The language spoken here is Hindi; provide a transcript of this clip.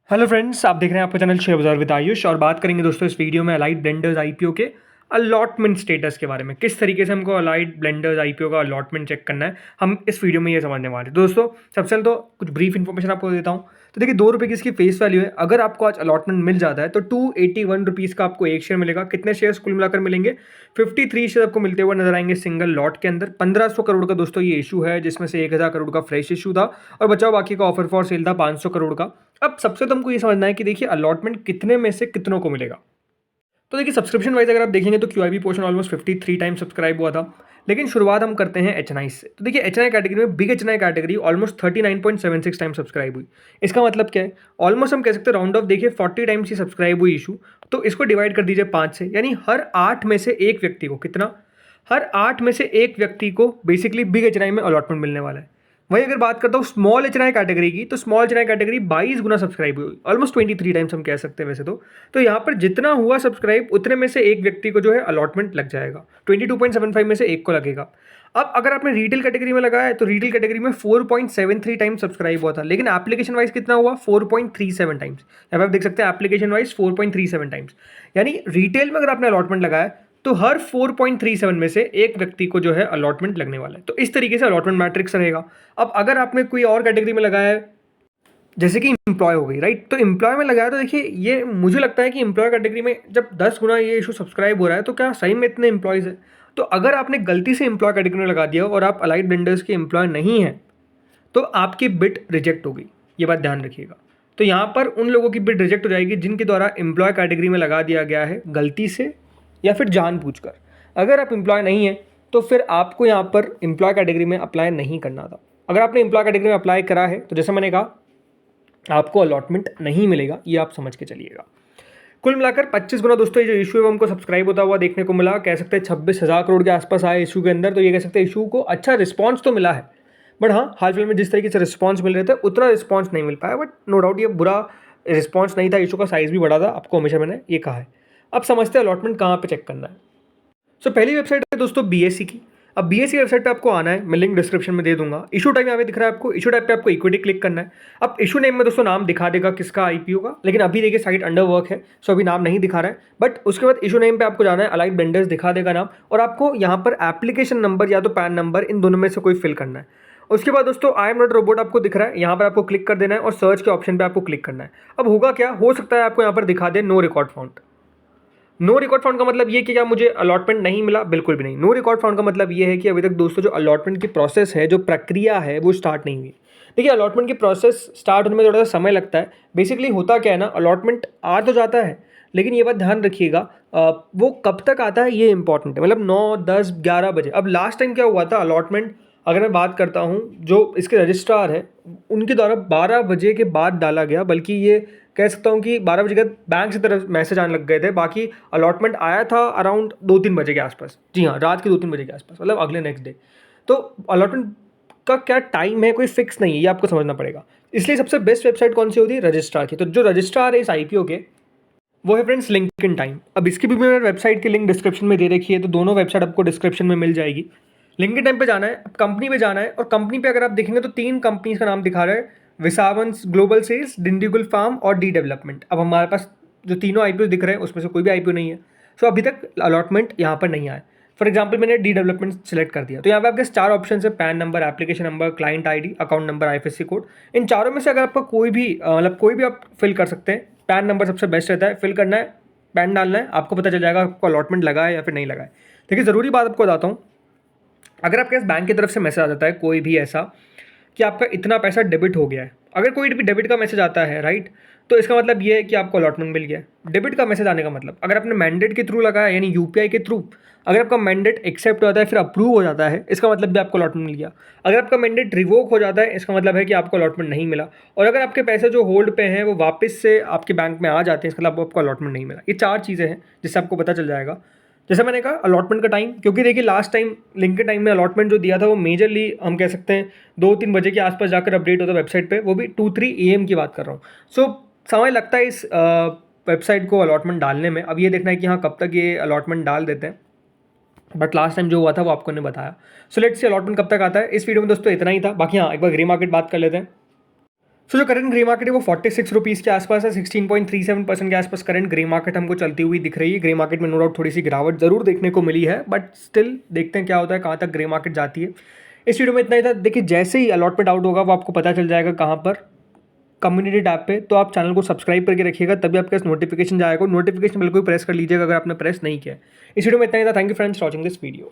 हेलो फ्रेंड्स, आप देख रहे हैं आपका चैनल शेयर बाजार विद आयुष। और बात करेंगे दोस्तों इस वीडियो में अलाइड ब्लेंडर्स आईपीओ के अलॉटमेंट स्टेटस के बारे में। किस तरीके से हमको अलाइड ब्लेंडर्स आईपीओ का अलॉटमेंट चेक करना है, हम इस वीडियो में ये समझने वाले हैं। दोस्तों सबसे पहले तो कुछ ब्रीफ इन्फॉर्मेशन आपको देता हूँ। तो देखिए, 2 रुपये की इसकी फेस वैल्यू है। अगर आपको आज अलॉटमेंट मिल जाता है तो 281 रुपीज़ का आपको एक शेयर मिलेगा। कितने शेयर्स कुल मिलाकर मिलेंगे? 53 शेयर आपको मिलते हुए नजर आएंगे सिंगल लॉट के अंदर। 1500 करोड़ का दोस्तों ये इशू है, जिसमें से 1000 करोड़ का फ्रेश इशू था और बचाव बाकी का ऑफर फॉर सेल था 500 करोड़ का। अब सबसे तो हमको ये समझना है कि देखिए अलॉटमेंट कितने में से कितनों को मिलेगा। तो देखिए, सब्सक्रिप्शन वाइज अगर आप देखेंगे तो QIB portion almost 53 time subscribe हुआ था। लेकिन शुरुआत हम करते हैं एचएनआई से। तो देखिए, एचएनआई कैटेगरी में big HNI category almost 39.76 time subscribe हुई। इसका मतलब क्या है? ऑलमोस्ट हम कह सकते हैं राउंड ऑफ देखिए 40 टाइम्स ही सब्सक्राइब हुई इशू। तो इसको डिवाइड कर दीजिए 5 से, यानी हर 8 में से एक व्यक्ति को कितना? हर 8 में से एक व्यक्ति को बेसिकली बिग एचएनआई में अलॉटमेंट मिलने वाला है। वही अगर बात करता हूँ स्मॉल एचएनआई कैटेगरी की, तो स्मॉल एचएनआई कैटेगरी 22 गुना सब्सक्राइब हुई, ऑलमोस्ट 23 टाइम्स हम कह सकते हैं वैसे तो यहाँ पर जितना हुआ सब्सक्राइब उतने में से एक व्यक्ति को जो है अलॉटमेंट लग जाएगा। 22.75 में से एक को लगेगा। अब अगर आपने रिटेल कैटेगरी में लगाया है तो रिटेल कैटेगरी में 4.73 टाइम्स सब्सक्राइब हुआ था, लेकिन एप्लीकेशन वाइज कितना हुआ? 4.37 टाइम्स। यहाँ पे आप देख सकते हैं एप्लीकेशन वाइज 4.37 टाइम्स। यानी रिटेल में अगर आपने अलॉटमेंट लगाया तो हर 4.37 में से एक व्यक्ति को जो है अलॉटमेंट लगने वाला है। तो इस तरीके से अलॉटमेंट मैट्रिक्स रहेगा। अब अगर आपने कोई और कैटेगरी में लगाया है, जैसे कि इंप्लॉय हो गई, राइट, तो इंप्लॉय में लगाया तो देखिए ये मुझे लगता है कि इंप्लॉय कैटेगरी में जब 10 गुना ये इशू सब्सक्राइब हो रहा है तो क्या सही में इतने इंप्लॉयज़ है? तो अगर आपने गलती से इंप्लॉय कैटेगरी में लगा दिया और आप अलाइड ब्लेंडर्स के इंप्लॉय नहीं हैं तो आपकी बिड रिजेक्ट होगी। ये बात ध्यान रखिएगा। तो यहाँ पर उन लोगों की बिड रिजेक्ट हो जाएगी जिनके द्वारा एम्प्लॉय कैटेगरी में लगा दिया गया है गलती से या फिर जानबूझकर। अगर आप एम्प्लॉय नहीं है तो फिर आपको यहाँ पर एम्प्लॉय कैटेगरी में अप्लाई नहीं करना था। अगर आपने एम्प्लॉय कैटेगरी में अप्लाई करा है तो जैसे मैंने कहा आपको अलॉटमेंट नहीं मिलेगा, ये आप समझ के चलिएगा। कुल मिलाकर 25 गुना दोस्तों ये जो इशू है हमको सब्सक्राइब होता हुआ देखने को मिला। कह सकते हैं 26,000 करोड़ के आसपास आए इशू के अंदर। तो ये कह सकते हैं इशू को अच्छा रिस्पॉन्स तो मिला है, बट हाँ, हाल फिलहाल में जिस तरीके से रिस्पॉन्स मिल रहे थे उतना रिस्पॉन्स नहीं मिल पाया। बट नो डाउट ये बुरा रिस्पॉन्स नहीं था, इशू का साइज़ भी बड़ा था, आपको हमेशा मैंने ये कहा है। अब समझते हैं अलॉटमेंट कहाँ पे चेक करना है। सो पहली वेबसाइट है दोस्तों बीएससी की। अब बीएससी वेबसाइट पे आपको आना है, मैं लिंक डिस्क्रिप्शन में दे दूंगा। इशू टाइप यहाँ पे दिख रहा है आपको, इशू टाइप पे आपको इक्विटी क्लिक करना है। अब इशू नेम में दोस्तों नाम दिखा देगा किसका आईपीओ का, लेकिन अभी देखिए साइट अंडर वर्क है, सो अभी नाम नहीं दिखा रहा है। बट उसके बाद इशू नेम पे आपको जाना है, अलाइड ब्लेंडर्स दिखा देगा नाम, और आपको यहाँ पर एप्लीकेशन नंबर या तो पैन नंबर, इन दोनों में से कोई फिल करना है। उसके बाद दोस्तों आई एम नॉट रोबोट आपको दिख रहा है, यहाँ पर आपको क्लिक कर देना है और सर्च के ऑप्शन पे आपको क्लिक करना है। अब होगा क्या, हो सकता है आपको यहाँ पर दिखा दे no record found. No record found का मतलब ये कि क्या मुझे अलॉटमेंट नहीं मिला? बिल्कुल भी नहीं। नो रिकॉर्ड फाउंड का मतलब ये है कि अभी तक दोस्तों जो अलॉटमेंट की प्रोसेस है, जो प्रक्रिया है, वो स्टार्ट नहीं हुई। देखिए, अलॉटमेंट की प्रोसेस स्टार्ट होने में थोड़ा सा समय लगता है। बेसिकली होता क्या है ना, अलॉटमेंट आ तो जाता है, लेकिन ये बात ध्यान रखिएगा वो कब तक आता है ये इंपॉर्टेंट है। मतलब 9, 10, 11 बजे। अब लास्ट टाइम क्या हुआ था, अलॉटमेंट अगर मैं बात करता हूँ, जो इसके रजिस्ट्रार है उनके द्वारा 12 बजे के बाद डाला गया, बल्कि ये कह सकता हूँ कि 12 बजे के बाद बैंक से तरफ मैसेज आने लग गए थे। बाकी अलॉटमेंट आया था अराउंड 2-3 बजे के आसपास। जी हाँ, रात के 2-3 बजे के आसपास, मतलब अगले नेक्स्ट डे। तो अलॉटमेंट का क्या टाइम है, कोई फिक्स नहीं है, ये आपको समझना पड़ेगा। इसलिए सबसे बेस्ट वेबसाइट कौन सी होती है? रजिस्ट्रार की। तो जो रजिस्ट्रार है इस आईपीओ के, वो है फ्रेंड्स लिंक्डइन टाइम। अब इसकी भी मैंने वेबसाइट की लिंक डिस्क्रिप्शन में दे रखी है, तो दोनों वेबसाइट आपको डिस्क्रिप्शन में मिल जाएगी। लिंक्डइन टाइम पे जाना है, अब कंपनी पे जाना है, और कंपनी पे अगर आप देखेंगे तो 3 कंपनीज का नाम दिखा रहा है, विसावंस ग्लोबल सेल्स, डिंडीगुल फार्म और डी डेवलपमेंट। अब हमारे पास जो तीनों आईपीओ दिख रहे हैं उसमें से कोई भी आईपीओ नहीं है, सो अभी तक अलॉटमेंट यहाँ पर नहीं आया। फॉर एग्जाम्पल मैंने डी डेवलपमेंट सेलेक्ट कर दिया, तो यहाँ पे आपके 4 ऑप्शन है, PAN number, application number, client ID, account number, IFSC code. इन चारों में से अगर आपका कोई भी मतलब कोई भी आप फिल कर सकते हैं। पैन नंबर सबसे बेस्ट रहता है, फिल करना है, पैन डालना है, आपको पता चल जाएगा आपको अलॉटमेंट लगा है या फिर नहीं लगा है। देखिए, ज़रूरी बात आपको बताता हूँ, अगर आपके पास बैंक की तरफ से मैसेज आ जाता है कोई भी ऐसा कि आपका इतना पैसा डेबिट हो गया है, अगर कोई भी डेबिट का मैसेज आता है, राइट, तो इसका मतलब ये है कि आपको अलॉटमेंट मिल गया है। डेबिट का मैसेज आने का मतलब, अगर आपने मैंडेट के थ्रू लगाया यानी यूपीआई के थ्रू, अगर आपका मैंडेट एक्सेप्ट हो जाता है, फिर अप्रूव हो जाता है, इसका मतलब भी आपको अलॉटमेंट मिल गया। अगर आपका मैंडेट रिवोक हो जाता है, इसका मतलब है कि आपको अलॉटमेंट नहीं मिला। और अगर आपके पैसे जो होल्ड पे हैं वो वापस से आपके बैंक में आ जाते हैं, इसका मतलब आपको अलॉटमेंट नहीं मिला। ये 4 चीज़ें हैं जिससे आपको पता चल जाएगा। जैसे मैंने कहा अलॉटमेंट का टाइम, क्योंकि देखिए लास्ट टाइम लिंक के टाइम में अलॉटमेंट जो दिया था वो मेजरली हम कह सकते हैं 2-3 बजे के आसपास जाकर अपडेट होता है वेबसाइट पे, वो भी 2-3 AM की बात कर रहा हूँ। सो समय लगता है इस वेबसाइट को अलॉटमेंट डालने में। अब ये देखना है कि हाँ कब तक ये अलॉटमेंट डाल देते हैं, बट लास्ट टाइम जो हुआ था वो आपको ने बताया। सो लेट्स सी अलॉटमेंट कब तक आता है। इस वीडियो में दोस्तों इतना ही था। बाकी हाँ, एक बार ग्रे मार्केट बात कर लेते हैं। सो जो करंट ग्रे मार्केट है वो 46 रुपीज़ के आसपास है, 16.37% के आसपास करंट ग्रे मार्केट हमको चलती हुई दिख रही है। ग्रे मार्केट में नो डाउट थोड़ी सी गिरावट जरूर देखने को मिली है, बट स्टिल देखते हैं क्या होता है, कहाँ तक ग्रे मार्केट जाती है। इस वीडियो में इतना ही था। देखिए जैसे ही अलॉटमेंट आउट होगा वो आपको पता चल जाएगा कहाँ पर, कम्युनिटी टैब पे। तो आप चैनल को सब्सक्राइब करके रखिएगा, तभी आपके पास नोटिफिकेशन जाएगा। नोटिफिकेशन बिल्कुल प्रेस कर लीजिएगा अगर आपने प्रेस नहीं किया। इस वीडियो में इतना ही था। Thank you friends watching this video.